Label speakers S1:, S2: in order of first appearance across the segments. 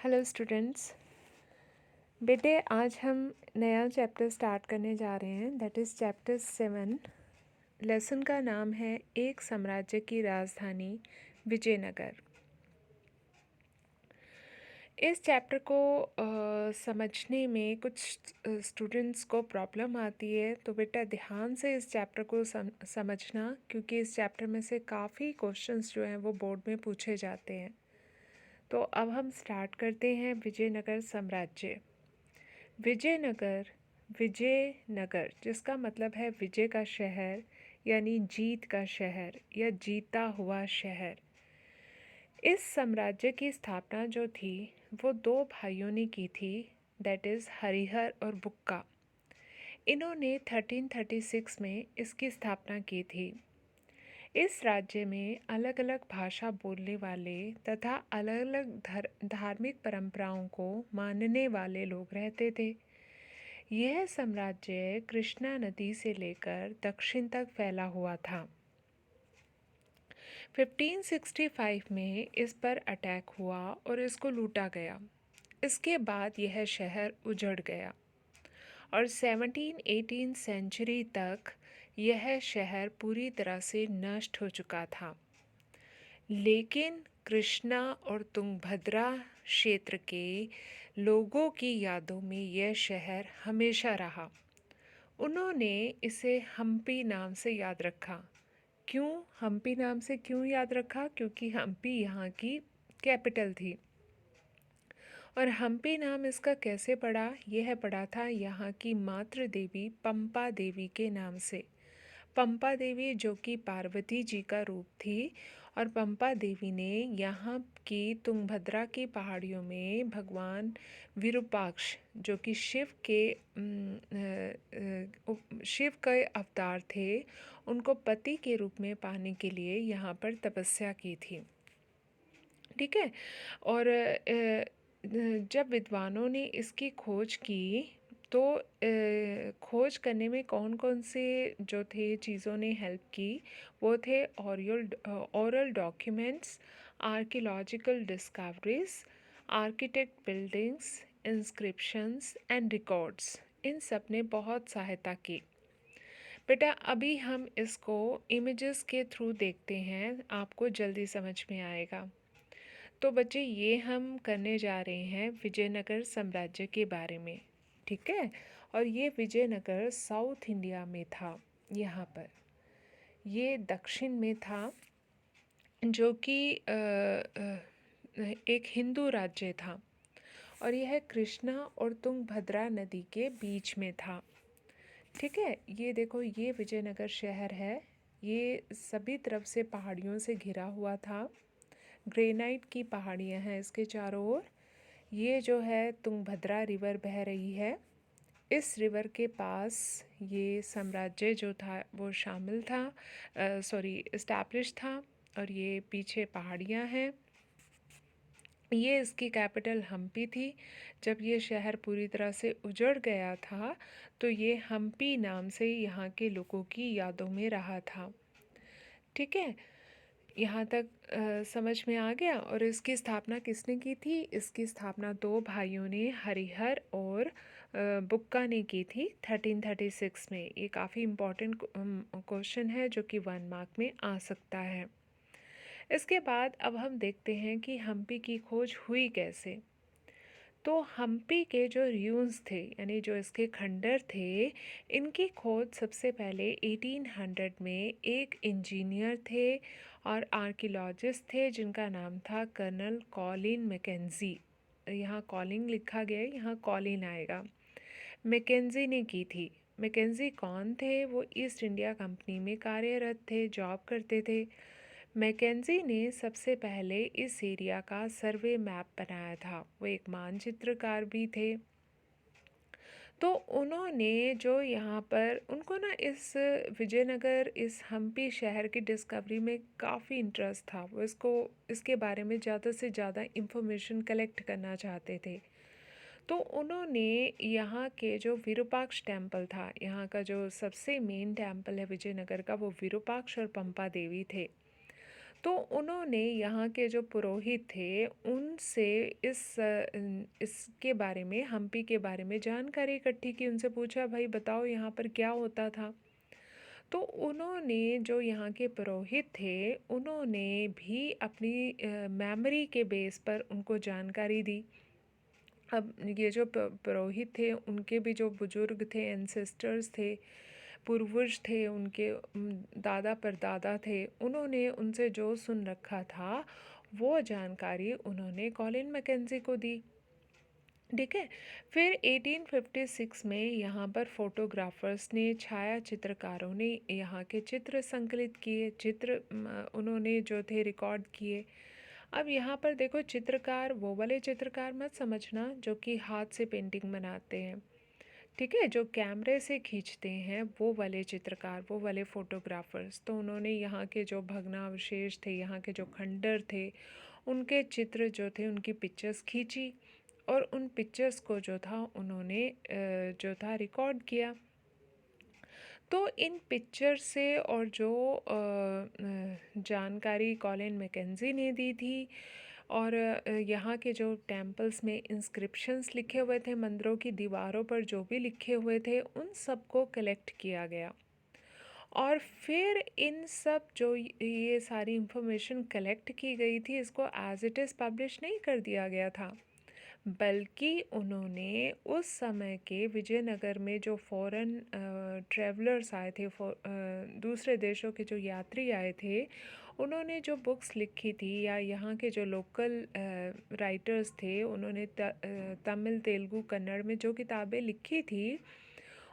S1: Hello students. बेटे आज हम नया चैप्टर स्टार्ट करने जा रहे हैं, दैट इज़ चैप्टर 7। लेसन का नाम है एक साम्राज्य की राजधानी विजयनगर। इस चैप्टर को समझने में कुछ स्टूडेंट्स को प्रॉब्लम आती है, तो बेटा ध्यान से इस चैप्टर को समझना, क्योंकि इस चैप्टर में से काफ़ी क्वेश्चंस जो हैं वो बोर्ड में पूछे जाते हैं। तो अब हम स्टार्ट करते हैं। विजयनगर साम्राज्य। विजयनगर, विजयनगर जिसका मतलब है विजय का शहर यानी जीत का शहर या जीता हुआ शहर। इस साम्राज्य की स्थापना जो थी वो दो भाइयों ने की थी, दैट इज़ हरिहर और बुक्का। इन्होंने 1336 में इसकी स्थापना की थी। इस राज्य में अलग अलग भाषा बोलने वाले तथा अलग अलग धार्मिक परंपराओं को मानने वाले लोग रहते थे। यह साम्राज्य कृष्णा नदी से लेकर दक्षिण तक फैला हुआ था। 1565 में इस पर अटैक हुआ और इसको लूटा गया। इसके बाद यह शहर उजड़ गया और 17-18 सेंचुरी तक यह शहर पूरी तरह से नष्ट हो चुका था। लेकिन कृष्णा और तुंगभद्रा क्षेत्र के लोगों की यादों में यह शहर हमेशा रहा। उन्होंने इसे हम्पी नाम से याद रखा। क्यों हम्पी नाम से क्यों याद रखा? क्योंकि हम्पी यहाँ की कैपिटल थी। और हम्पी नाम इसका कैसे पड़ा? यह पड़ा था यहाँ की मातृ देवी पंपा देवी के नाम से। पंपा देवी जो कि पार्वती जी का रूप थी, और पंपा देवी ने यहाँ की तुंगभद्रा की पहाड़ियों में भगवान विरूपाक्ष जो कि शिव के अवतार थे, उनको पति के रूप में पाने के लिए यहाँ पर तपस्या की थी। ठीक है। और जब विद्वानों ने इसकी खोज की तो खोज करने में कौन कौन से जो थे चीज़ों ने हेल्प की, वो थे oral documents, archaeological discoveries, architect buildings, inscriptions and records. इन सब ने बहुत सहायता की। बेटा अभी हम इसको इमेजेस के थ्रू देखते हैं, आपको जल्दी समझ में आएगा। तो बच्चे ये हम करने जा रहे हैं विजयनगर साम्राज्य के बारे में, ठीक है। और ये विजयनगर साउथ इंडिया में था। यहाँ पर ये दक्षिण में था, जो कि एक हिंदू राज्य था, और यह कृष्णा और तुंगभद्रा नदी के बीच में था। ठीक है। ये देखो, ये विजयनगर शहर है। ये सभी तरफ से पहाड़ियों से घिरा हुआ था। ग्रेनाइट की पहाड़ियाँ हैं इसके चारों ओर। ये जो है तुंगभद्रा रिवर बह रही है। इस रिवर के पास ये साम्राज्य जो था वो शामिल था, इस्टेब्लिश था। और ये पीछे पहाड़ियाँ हैं। ये इसकी कैपिटल हम्पी थी। जब ये शहर पूरी तरह से उजड़ गया था तो ये हम्पी नाम से यहाँ के लोगों की यादों में रहा था। ठीक है। यहाँ तक समझ में आ गया। और इसकी स्थापना किसने की थी? इसकी स्थापना दो भाइयों ने, हरिहर और बुक्का ने की थी 1336 में। ये काफ़ी इम्पॉर्टेंट क्वेश्चन है जो कि 1 मार्क में आ सकता है। इसके बाद अब हम देखते हैं कि हम्पी की खोज हुई कैसे। तो हम्पी के जो र्यून्स थे, यानी जो इसके खंडर थे, इनकी खोज सबसे पहले 1800 में एक इंजीनियर थे और आर्कियोलॉजिस्ट थे जिनका नाम था कर्नल कॉलिन मैकेंजी। यहाँ कॉलिंग लिखा गया है, यहाँ कॉलिन आएगा। मैकेंजी ने की थी। मैकेंजी कौन थे? वो ईस्ट इंडिया कंपनी में कार्यरत थे, जॉब करते थे। मैकेंजी ने सबसे पहले इस एरिया का सर्वे मैप बनाया था। वो एक मानचित्रकार भी थे। तो उन्होंने जो यहाँ पर उनको ना इस विजयनगर, इस हम्पी शहर की डिस्कवरी में काफ़ी इंटरेस्ट था। वो इसके बारे में ज़्यादा से ज़्यादा इंफॉर्मेशन कलेक्ट करना चाहते थे। तो उन्होंने यहाँ के जो विरूपाक्ष टेम्पल था, यहाँ का जो सबसे मेन टेम्पल है विजयनगर का, वो विरूपाक्ष और पंपा देवी थे। तो उन्होंने यहाँ के जो पुरोहित थे उनसे इसके बारे में, हम्पी के बारे में जानकारी इकट्ठी की। उनसे पूछा, भाई बताओ यहाँ पर क्या होता था। तो उन्होंने, जो यहाँ के पुरोहित थे, उन्होंने भी अपनी मेमोरी के बेस पर उनको जानकारी दी। अब ये जो पुरोहित थे उनके भी जो बुजुर्ग थे, एंसेस्टर्स थे, पूर्वज थे, उनके दादा परदादा थे, उन्होंने उनसे जो सुन रखा था वो जानकारी उन्होंने कॉलिन मैकेंजी को दी। ठीक है। फिर 1856 में यहाँ पर फोटोग्राफर्स ने, छाया चित्रकारों ने यहाँ के चित्र संकलित किए, चित्र उन्होंने जो थे रिकॉर्ड किए। अब यहाँ पर देखो, चित्रकार वो वाले चित्रकार मत समझना जो कि हाथ से पेंटिंग बनाते हैं, ठीक है, जो कैमरे से खींचते हैं, वो वाले चित्रकार, वो वाले फोटोग्राफर्स। तो उन्होंने यहाँ के जो भग्नावशेष थे, यहाँ के जो खंडर थे, उनके चित्र जो थे, उनकी पिक्चर्स खींची और उन पिक्चर्स को जो था उन्होंने जो था रिकॉर्ड किया। तो इन पिक्चर से और जो जानकारी कॉलिन मैकेंजी ने दी थी, और यहाँ के जो टेम्पल्स में इंस्क्रिप्शंस लिखे हुए थे, मंदिरों की दीवारों पर जो भी लिखे हुए थे, उन सब को कलेक्ट किया गया। और फिर इन सब जो ये सारी इंफॉर्मेशन कलेक्ट की गई थी, इसको एज इट इज़ पब्लिश नहीं कर दिया गया था, बल्कि उन्होंने उस समय के विजयनगर में जो फॉरेन ट्रैवलर्स आए थे, दूसरे देशों के जो यात्री आए थे, उन्होंने जो बुक्स लिखी थी, या यहाँ के जो लोकल राइटर्स थे, उन्होंने तमिल, तेलुगु, कन्नड़ में जो किताबें लिखी थी,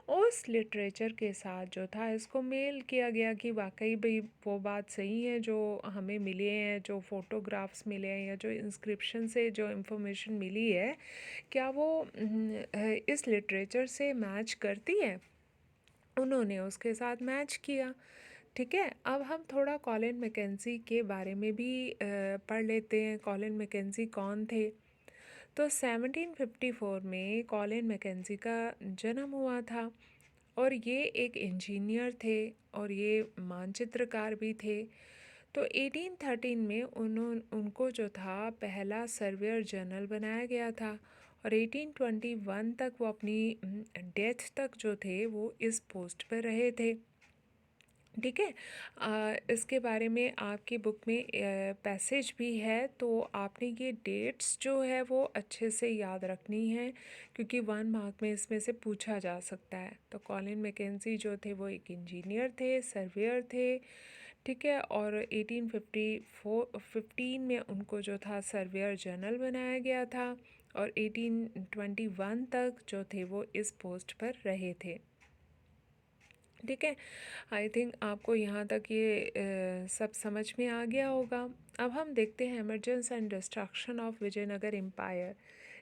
S1: उस लिटरेचर के साथ जो था इसको मेल किया गया कि वाकई भाई वो बात सही है जो हमें मिले हैं, जो फ़ोटोग्राफ्स मिले हैं, या जो इंस्क्रिप्शन से जो इंफॉर्मेशन मिली है, क्या वो इस लिटरेचर से मैच करती है। उन्होंने उसके साथ मैच किया। ठीक है। अब हम थोड़ा कॉलिन मैकेंजी के बारे में भी पढ़ लेते हैं। कॉलिन मैकेंजी कौन थे। तो 1754 में कॉलिन मैकेंजी का जन्म हुआ था, और ये एक इंजीनियर थे और ये मानचित्रकार भी थे। तो 1813 में उनको जो था पहला सर्वेयर जनरल बनाया गया था, और 1821 तक वो अपनी डेथ तक जो थे वो इस पोस्ट पर रहे थे। ठीक है। इसके बारे में आपकी बुक में पैसेज भी है, तो आपने ये डेट्स जो है वो अच्छे से याद रखनी है, क्योंकि 1 मार्क में इसमें से पूछा जा सकता है। तो कॉलिन मैकेंजी जो थे वो एक इंजीनियर थे, सर्वेयर थे। ठीक है। और 1815 में उनको जो था सर्वेयर जनरल बनाया गया था, और 1821 तक जो थे वो इस पोस्ट पर रहे थे। ठीक है। आई थिंक आपको यहाँ तक ये सब समझ में आ गया होगा। अब हम देखते हैं emergence and destruction of Vijayanagar empire,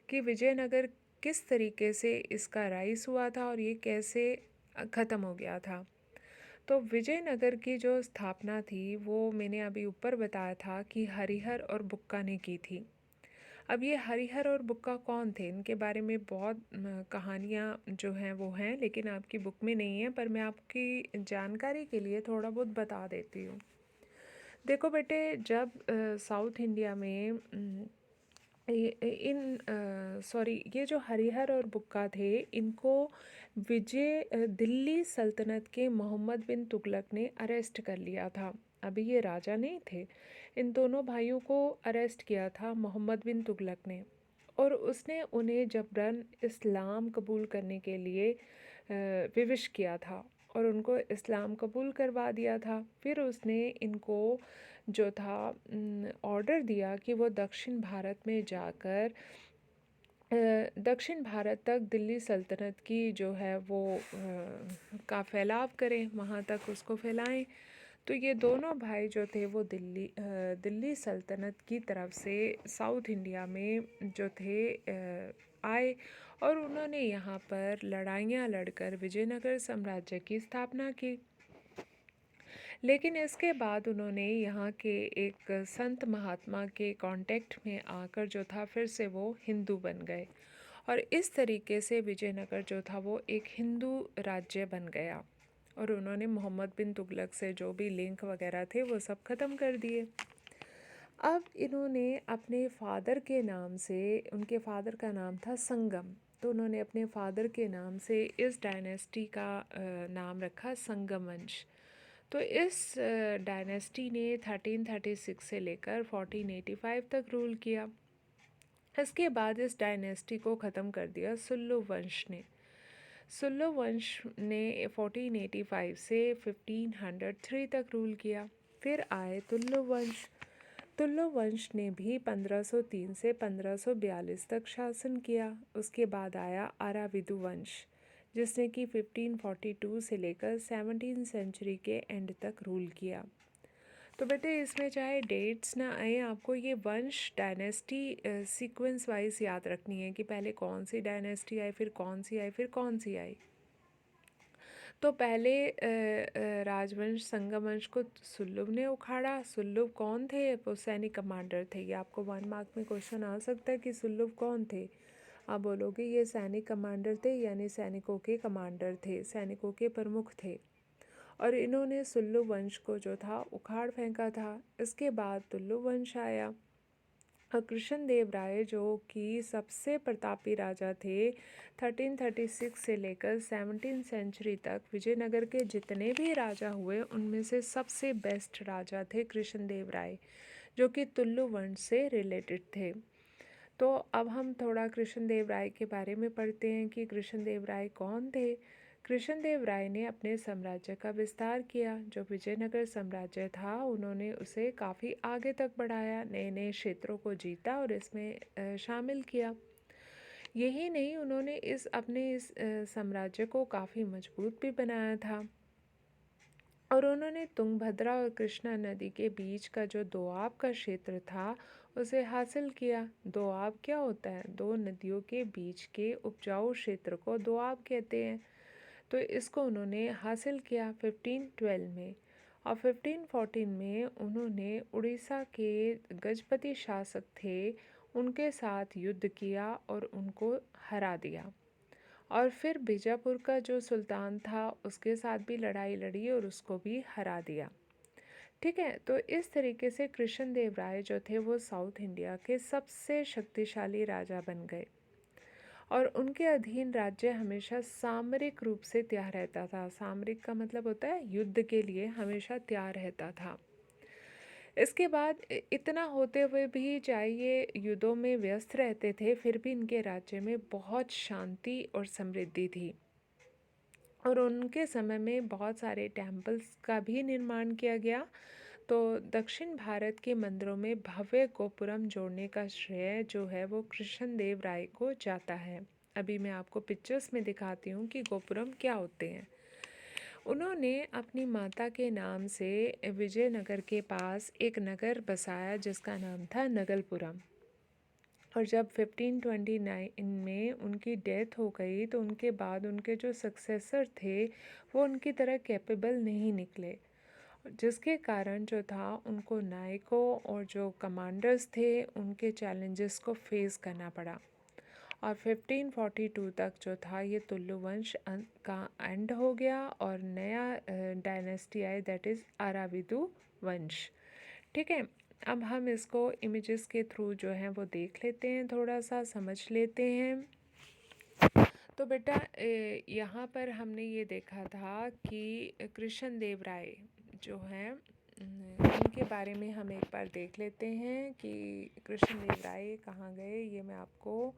S1: कि विजयनगर किस तरीके से इसका राइज हुआ था और ये कैसे ख़त्म हो गया था। तो विजयनगर की जो स्थापना थी वो मैंने अभी ऊपर बताया था कि हरिहर और बुक्का ने की थी। अब ये हरिहर और बुक्का कौन थे, इनके बारे में बहुत कहानियाँ जो हैं वो हैं, लेकिन आपकी बुक में नहीं है, पर मैं आपकी जानकारी के लिए थोड़ा बहुत बता देती हूँ। देखो बेटे, जब साउथ इंडिया में ये जो हरिहर और बुक्का थे, इनको दिल्ली सल्तनत के मोहम्मद बिन तुगलक ने अरेस्ट कर लिया था। अभी ये राजा नहीं थे। इन दोनों भाइयों को अरेस्ट किया था मोहम्मद बिन तुगलक ने, और उसने उन्हें जबरन इस्लाम कबूल करने के लिए विवश किया था, और उनको इस्लाम कबूल करवा दिया था। फिर उसने इनको जो था ऑर्डर दिया कि वो दक्षिण भारत में जाकर दक्षिण भारत तक दिल्ली सल्तनत की जो है वो का फैलाव करें, वहाँ तक उसको फैलाएं। तो ये दोनों भाई जो थे वो दिल्ली सल्तनत की तरफ से साउथ इंडिया में जो थे आए, और उन्होंने यहाँ पर लड़ाइयाँ लड़कर विजयनगर साम्राज्य की स्थापना की। लेकिन इसके बाद उन्होंने यहाँ के एक संत महात्मा के कांटेक्ट में आकर जो था फिर से वो हिंदू बन गए, और इस तरीके से विजयनगर जो था वो एक हिंदू राज्य बन गया। और उन्होंने मोहम्मद बिन तुगलक से जो भी लिंक वगैरह थे वो सब ख़त्म कर दिए। अब इन्होंने अपने फादर के नाम से, उनके फादर का नाम था संगम, तो उन्होंने अपने फादर के नाम से इस डायनेस्टी का नाम रखा संगम वंश। तो इस डायनेस्टी ने 1336 से लेकर 1485 तक रूल किया। इसके बाद इस डायनेस्टी को ख़त्म कर दिया सुल्लू वंश ने। सुल्लू वंश ने 1485 से 1503 तक रूल किया। फिर आए तुल्लु वंश। तुल्लु वंश ने भी 1503 से 1542 तक शासन किया। उसके बाद आया आराविदु वंश, जिसने कि 1542 से लेकर 17वीं सेंचुरी के एंड तक रूल किया। तो बेटे इसमें चाहे डेट्स ना आए, आपको ये वंश डायनेस्टी सीक्वेंस वाइज याद रखनी है कि पहले कौन सी डायनेस्टी आई, फिर कौन सी आई, फिर कौन सी आई। तो पहले राजवंश संगम वंश को सुल्लभ ने उखाड़ा। सुल्लभ कौन थे? वो सैनिक कमांडर थे। ये आपको 1 मार्क में क्वेश्चन आ सकता है कि सुल्लभ कौन थे। आप बोलोगे ये सैनिक कमांडर थे, यानी सैनिकों के कमांडर थे, सैनिकों के प्रमुख थे। और इन्होंने सुल्लभ वंश को जो था उखाड़ फेंका था। इसके बाद तुल्लु वंश आया। और कृष्णदेव राय जो कि सबसे प्रतापी राजा थे, 1336 से लेकर 17वीं सेंचुरी तक विजयनगर के जितने भी राजा हुए उनमें से सबसे बेस्ट राजा थे कृष्णदेव राय, जो कि तुल्लु वंश से रिलेटेड थे। तो अब हम थोड़ा कृष्णदेव राय के बारे में पढ़ते हैं कि कृष्णदेव राय कौन थे। कृष्णदेव राय ने अपने साम्राज्य का विस्तार किया। जो विजयनगर साम्राज्य था उन्होंने उसे काफ़ी आगे तक बढ़ाया, नए नए क्षेत्रों को जीता और इसमें शामिल किया। यही नहीं, उन्होंने अपने इस साम्राज्य को काफ़ी मजबूत भी बनाया था। और उन्होंने तुंगभद्रा और कृष्णा नदी के बीच का जो दोआब का क्षेत्र था उसे हासिल किया। दोआब क्या होता है? दो नदियों के बीच के उपजाऊ क्षेत्र को दोआब कहते हैं। तो इसको उन्होंने हासिल किया 1512 में। और 1514 में उन्होंने उड़ीसा के गजपति शासक थे उनके साथ युद्ध किया और उनको हरा दिया। और फिर बीजापुर का जो सुल्तान था उसके साथ भी लड़ाई लड़ी और उसको भी हरा दिया। ठीक है, तो इस तरीके से कृष्णदेव राय जो थे वो साउथ इंडिया के सबसे शक्तिशाली राजा बन गए। और उनके अधीन राज्य हमेशा सामरिक रूप से तैयार रहता था। सामरिक का मतलब होता है युद्ध के लिए हमेशा तैयार रहता था। इसके बाद इतना होते हुए भी, चाहे ये युद्धों में व्यस्त रहते थे, फिर भी इनके राज्य में बहुत शांति और समृद्धि थी। और उनके समय में बहुत सारे टेम्पल्स का भी निर्माण किया गया। तो दक्षिण भारत के मंदिरों में भव्य गोपुरम जोड़ने का श्रेय जो है वो कृष्णदेव राय को जाता है। अभी मैं आपको पिक्चर्स में दिखाती हूँ कि गोपुरम क्या होते हैं। उन्होंने अपनी माता के नाम से विजयनगर के पास एक नगर बसाया जिसका नाम था नगलपुरम। और जब 1529 में उनकी डेथ हो गई तो उनके बाद उनके जो सक्सेसर थे वो उनकी तरह कैपेबल नहीं निकले, जिसके कारण जो था उनको नायकों और जो कमांडर्स थे उनके चैलेंजेस को फेस करना पड़ा। और 1542 तक जो था ये तुल्लु वंश का एंड हो गया और नया डायनेस्टी आई, दैट इज़ आराविदु वंश। ठीक है, अब हम इसको इमेजेस के थ्रू जो है वो देख लेते हैं, थोड़ा सा समझ लेते हैं। तो बेटा यहाँ पर हमने ये देखा था कि कृष्णदेव राय जो हैं इनके बारे में हम एक बार देख लेते हैं कि कृष्णदेव राय कहाँ गए। ये मैं आपको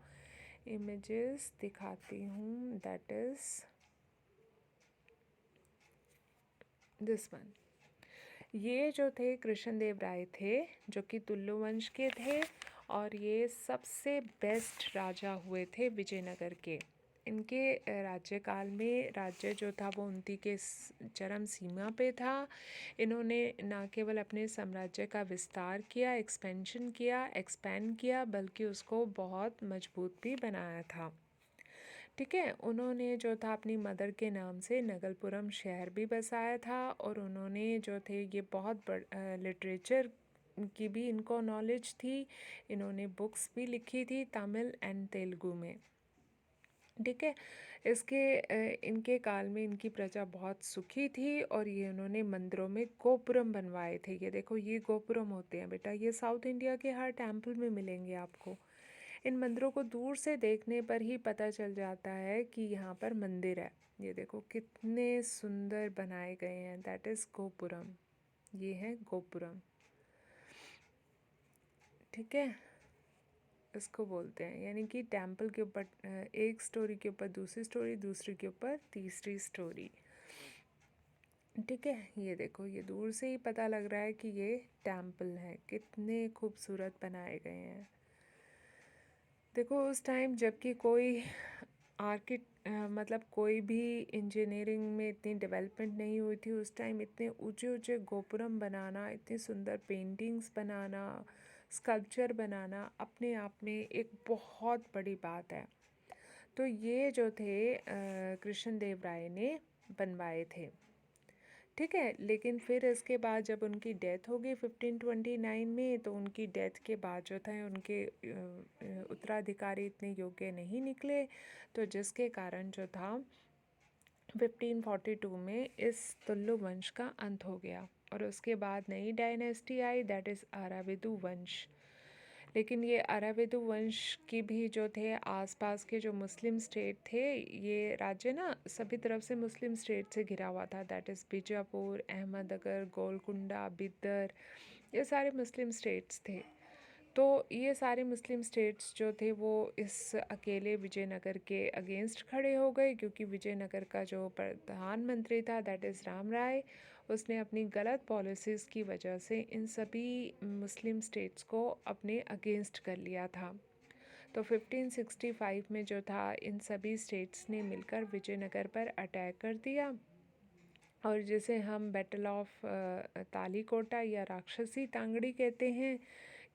S1: इमेजेस दिखाती हूँ, दैट इज़ दिस वन। ये जो थे कृष्णदेव राय थे जो कि तुल्लु वंश के थे और ये सबसे बेस्ट राजा हुए थे विजयनगर के। इनके राज्यकाल में राज्य जो था वो उन्नति के चरम सीमा पे था। इन्होंने न केवल अपने साम्राज्य का विस्तार किया, एक्सपेंड किया, बल्कि उसको बहुत मजबूत भी बनाया था। ठीक है, उन्होंने जो था अपनी मदर के नाम से नगलपुरम शहर भी बसाया था। और उन्होंने जो थे ये बहुत लिटरेचर की भी इनको नॉलेज थी। इन्होंने बुक्स भी लिखी थी तमिल एंड तेलुगु में। ठीक है। इनके काल में इनकी प्रजा बहुत सुखी थी और ये उन्होंने मंदिरों में गोपुरम बनवाए थे। ये देखो, ये गोपुरम होते हैं बेटा, ये साउथ इंडिया के हर टेम्पल में मिलेंगे आपको। इन मंदिरों को दूर से देखने पर ही पता चल जाता है कि यहाँ पर मंदिर है। ये देखो कितने सुंदर बनाए गए हैं, दैट इज़ गोपुरम। ये है गोपुरम, ठीक है। इसको बोलते हैं, यानी कि टेम्पल के ऊपर एक स्टोरी के ऊपर दूसरी स्टोरी, दूसरी के ऊपर तीसरी स्टोरी, ठीक है। ये देखो, ये दूर से ही पता लग रहा है कि ये टेम्पल है। कितने खूबसूरत बनाए गए हैं। देखो उस टाइम जबकि कोई मतलब कोई भी इंजीनियरिंग में इतनी डेवलपमेंट नहीं हुई थी उस टाइम, इतने ऊंचे ऊंचे गोपुरम बनाना, इतनी सुंदर पेंटिंग्स बनाना, स्कल्पचर बनाना अपने आप में एक बहुत बड़ी बात है। तो ये जो थे कृष्ण देव राय ने बनवाए थे, ठीक है। लेकिन फिर इसके बाद जब उनकी डेथ हो गई 1529 में, तो उनकी डेथ के बाद जो था उनके उत्तराधिकारी इतने योग्य नहीं निकले, तो जिसके कारण जो था 1542 में इस तुल्लु वंश का अंत हो गया और उसके बाद नई dynasty I, that is Aravidu वंश। लेकिन ये अराविदु वंश की भी जो थे आसपास के जो मुस्लिम स्टेट थे, ये राज्य ना सभी तरफ से मुस्लिम स्टेट से घिरा हुआ था, दैट इज़ बीजापुर, अहमदनगर, गोलकुंडा, बिदर, ये सारे मुस्लिम स्टेट्स थे। तो ये सारे मुस्लिम स्टेट्स जो थे वो इस अकेले विजयनगर के अगेंस्ट खड़े हो गए, क्योंकि विजयनगर का जो प्रधानमंत्री था दैट इज़ राम राय, उसने अपनी गलत पॉलिसीज़ की वजह से इन सभी मुस्लिम स्टेट्स को अपने अगेंस्ट कर लिया था। तो 1565 में जो था इन सभी स्टेट्स ने मिलकर विजयनगर पर अटैक कर दिया और जिसे हम बैटल ऑफ तालीकोटा या राक्षसी तांगड़ी कहते हैं,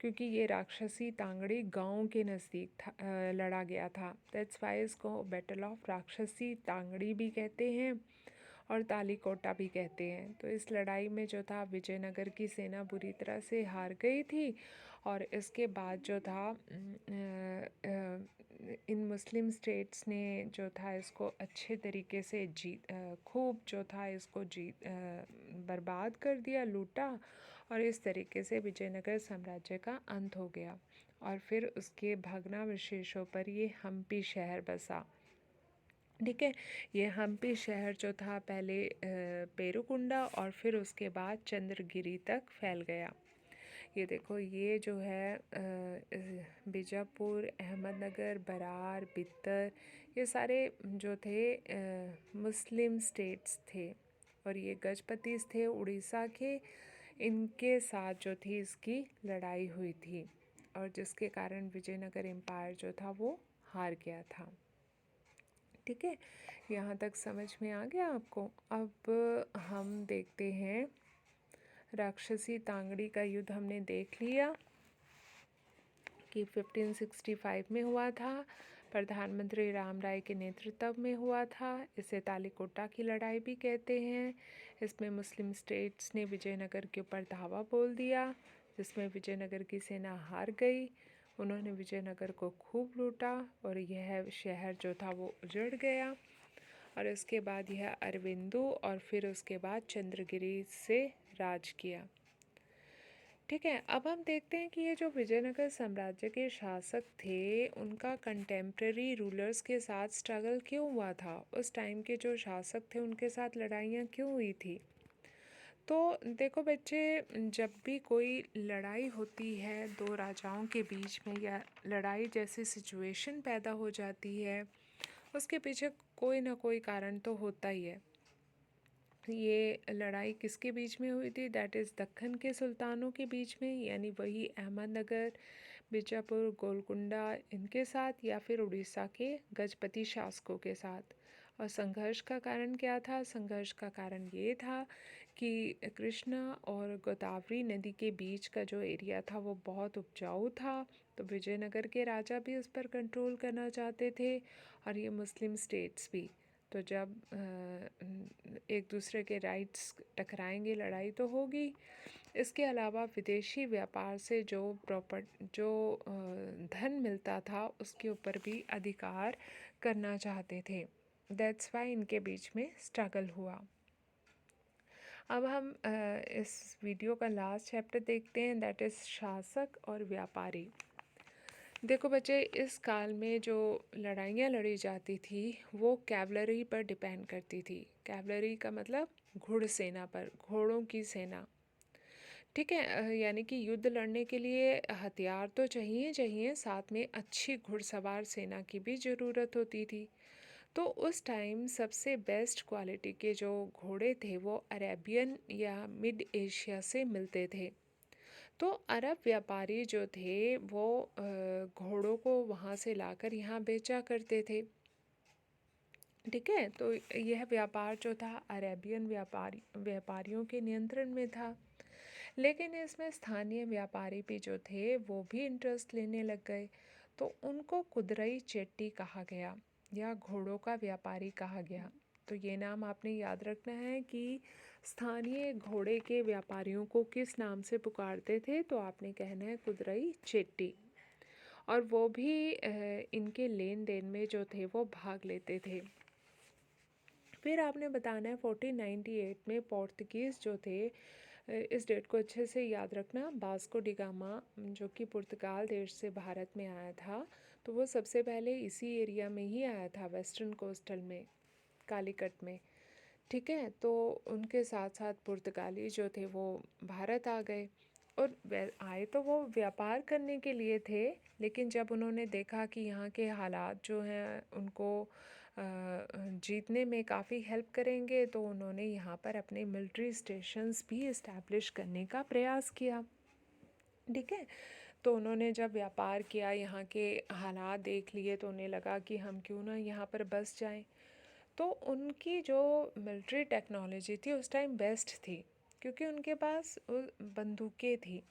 S1: क्योंकि ये राक्षसी तांगड़ी गांव के नज़दीक था, लड़ा गया था। दैट्स वाई इसको बैटल ऑफ राक्षसी तांगड़ी भी कहते हैं और तालीकोटा भी कहते हैं। तो इस लड़ाई में जो था विजयनगर की सेना बुरी तरह से हार गई थी और इसके बाद जो था इन मुस्लिम स्टेट्स ने जो था इसको अच्छे तरीके से खूब जो था इसको बर्बाद कर दिया, लूटा, और इस तरीके से विजयनगर साम्राज्य का अंत हो गया। और फिर उसके भग्नावशेषों पर ये हम्पी शहर बसा, ठीक है। ये हम्पी शहर जो था पहले पेरुकुंडा और फिर उसके बाद चंद्रगिरी तक फैल गया। ये देखो, ये जो है बीजापुर, अहमदनगर, बरार, बिद्दर, ये सारे जो थे मुस्लिम स्टेट्स थे और ये गजपतीस थे उड़ीसा के, इनके साथ जो थी इसकी लड़ाई हुई थी और जिसके कारण विजयनगर एम्पायर जो था वो हार गया था, ठीक है। यहाँ तक समझ में आ गया आपको। अब हम देखते हैं राक्षसी तांगड़ी का युद्ध। हमने देख लिया कि 1565 में हुआ था, प्रधानमंत्री राम राय के नेतृत्व में हुआ था। इसे तालीकोटा की लड़ाई भी कहते हैं। इसमें मुस्लिम स्टेट्स ने विजयनगर के ऊपर धावा बोल दिया, जिसमें विजयनगर की सेना हार गई। उन्होंने विजयनगर को खूब लूटा और यह शहर जो था वो उजड़ गया और इसके बाद यह अरविंदु और फिर उसके बाद चंद्रगिरी से राज किया, ठीक है। अब हम देखते हैं कि ये जो विजयनगर साम्राज्य के शासक थे उनका कंटेम्प्रेरी रूलर्स के साथ स्ट्रगल क्यों हुआ था, उस टाइम के जो शासक थे उनके साथ लड़ाइयाँ क्यों हुई थी। तो देखो बच्चे, जब भी कोई लड़ाई होती है दो राजाओं के बीच में या लड़ाई जैसी सिचुएशन पैदा हो जाती है, उसके पीछे कोई ना कोई कारण तो होता ही है। ये लड़ाई किसके बीच में हुई थी, दैट इज़ दक्कन के सुल्तानों के बीच में, यानी वही अहमदनगर, बीजापुर, गोलकुंडा इनके साथ, या फिर उड़ीसा के गजपति शासकों के साथ। और संघर्ष का कारण क्या था, संघर्ष का कारण ये था कि कृष्णा और गोदावरी नदी के बीच का जो एरिया था वो बहुत उपजाऊ था, तो विजयनगर के राजा भी उस पर कंट्रोल करना चाहते थे और ये मुस्लिम स्टेट्स भी। तो जब एक दूसरे के राइट्स टकराएंगे, लड़ाई तो होगी। इसके अलावा विदेशी व्यापार से जो धन मिलता था उसके ऊपर भी अधिकार करना चाहते थे। दैट्स वाई इनके बीच में स्ट्रगल हुआ। अब हम इस वीडियो का लास्ट चैप्टर देखते हैं, दैट इज़ शासक और व्यापारी। देखो बच्चे, इस काल में जो लड़ाइयाँ लड़ी जाती थी वो कैवलरी पर डिपेंड करती थी। कैवलरी का मतलब घुड़सेना पर, घोड़ों की सेना। ठीक है, यानी कि युद्ध लड़ने के लिए हथियार तो चाहिए चाहिए, साथ में अच्छी घुड़सवार सेना की भी ज़रूरत होती थी। तो उस टाइम सबसे बेस्ट क्वालिटी के जो घोड़े थे वो अरेबियन या मिड एशिया से मिलते थे। तो अरब व्यापारी जो थे वो घोड़ों को वहाँ से लाकर यहाँ बेचा करते थे। ठीक है, तो यह व्यापार जो था अरेबियन व्यापारियों के नियंत्रण में था। लेकिन इसमें स्थानीय व्यापारी भी जो थे वो भी इंटरेस्ट लेने लग गए, तो उनको कुदरई चेट्टी कहा गया या घोड़ों का व्यापारी कहा गया। तो ये नाम आपने याद रखना है कि स्थानीय घोड़े के व्यापारियों को किस नाम से पुकारते थे, तो आपने कहना है कुदरई चेट्टी। और वो भी इनके लेन देन में जो थे वो भाग लेते थे। फिर आपने बताना है 1498 में पोर्तुगीज़ जो थे, इस डेट को अच्छे से याद रखना, वास्को डी गामा जो कि पुर्तगाल देश से भारत में आया था, तो वो सबसे पहले इसी एरिया में ही आया था, वेस्टर्न कोस्टल में, कालीकट में। ठीक है, तो उनके साथ साथ पुर्तगाली जो थे वो भारत आ गए, और आए तो वो व्यापार करने के लिए थे, लेकिन जब उन्होंने देखा कि यहाँ के हालात जो हैं उनको जीतने में काफ़ी हेल्प करेंगे, तो उन्होंने यहाँ पर अपने मिलिट्री स्टेशंस भी इस्टेब्लिश करने का प्रयास किया। ठीक है, तो उन्होंने जब व्यापार किया, यहाँ के हालात देख लिए, तो उन्हें लगा कि हम क्यों ना यहाँ पर बस जाएं। तो उनकी जो मिलिट्री टेक्नोलॉजी थी उस टाइम बेस्ट थी, क्योंकि उनके पास बंदूकें थी,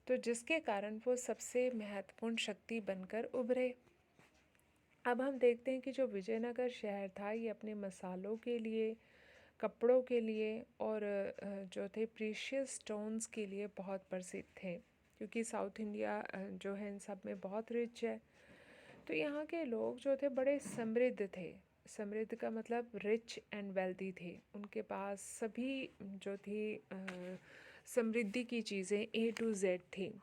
S1: तो जिसके कारण वो सबसे महत्वपूर्ण शक्ति बनकर उभरे। अब हम देखते हैं कि जो विजयनगर शहर था ये अपने मसालों के लिए, कपड़ों के लिए और जो थे प्रीशियस स्टोन्स के लिए बहुत प्रसिद्ध थे, क्योंकि साउथ इंडिया जो है इन सब में बहुत रिच है। तो यहाँ के लोग जो थे बड़े समृद्ध थे। समृद्ध का मतलब रिच एंड वेल्दी थे, उनके पास सभी जो थी समृद्धि की चीज़ें A to Z थी,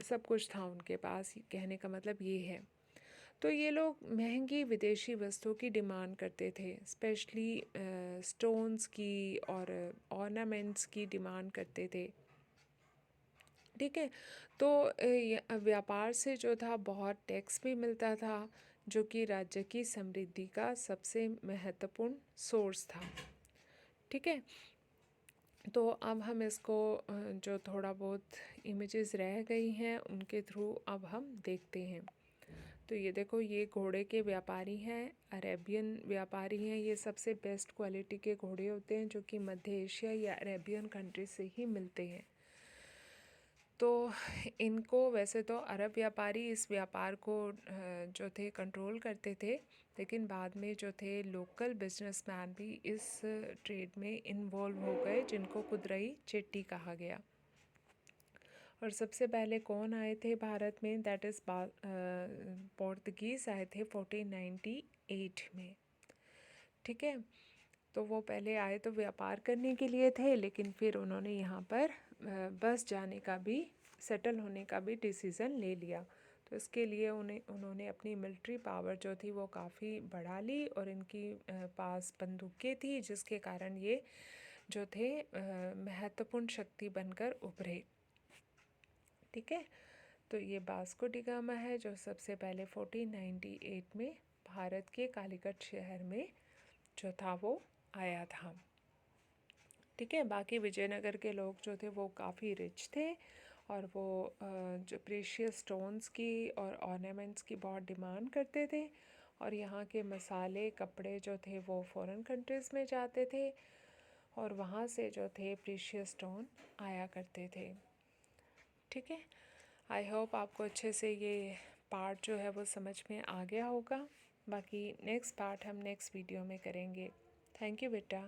S1: सब कुछ था उनके पास, कहने का मतलब ये है। तो ये लोग महंगी विदेशी वस्तुओं की डिमांड करते थे, स्पेशली स्टोन्स की और ऑर्नामेंट्स की डिमांड करते थे। ठीक है, तो व्यापार से जो था बहुत टैक्स भी मिलता था, जो कि राज्य की समृद्धि का सबसे महत्वपूर्ण सोर्स था। ठीक है, तो अब हम इसको जो थोड़ा बहुत इमेजेस रह गई हैं उनके थ्रू अब हम देखते हैं। तो ये देखो, ये घोड़े के व्यापारी हैं, अरेबियन व्यापारी हैं। ये सबसे बेस्ट क्वालिटी के घोड़े होते हैं जो कि मध्य एशिया या अरेबियन कंट्री से ही मिलते हैं। तो इनको वैसे तो अरब व्यापारी इस व्यापार को जो थे कंट्रोल करते थे, लेकिन बाद में जो थे लोकल बिजनेसमैन भी इस ट्रेड में इन्वॉल्व हो गए, जिनको कुदरई चेट्टी कहा गया। और सबसे पहले कौन आए थे भारत में, दैट इज़ पोर्तुगीज़ आए थे 1498 में। ठीक है, तो वो पहले आए तो व्यापार करने के लिए थे, लेकिन फिर उन्होंने यहाँ पर बस जाने का भी, सेटल होने का भी डिसीज़न ले लिया। तो इसके लिए उन्होंने अपनी मिलिट्री पावर जो थी वो काफ़ी बढ़ा ली, और इनकी पास बंदूकें थी, जिसके कारण ये जो थे महत्वपूर्ण शक्ति बनकर उभरे। ठीक है, तो ये वास्को डी गामा है जो सबसे पहले 1498 में भारत के कालीकट शहर में जो था वो आया था। ठीक है, बाकी विजयनगर के लोग जो थे वो काफ़ी रिच थे, और वो जो प्रेशियस स्टोन्स की और ऑर्नामेंट्स की बहुत डिमांड करते थे, और यहाँ के मसाले, कपड़े जो थे वो फॉरेन कंट्रीज़ में जाते थे, और वहाँ से जो थे प्रेशियस स्टोन आया करते थे। ठीक है, आई होप आपको अच्छे से ये पार्ट जो है वो समझ में आ गया होगा। बाकी नेक्स्ट पार्ट हम नेक्स्ट वीडियो में करेंगे। थैंक यू बेटा।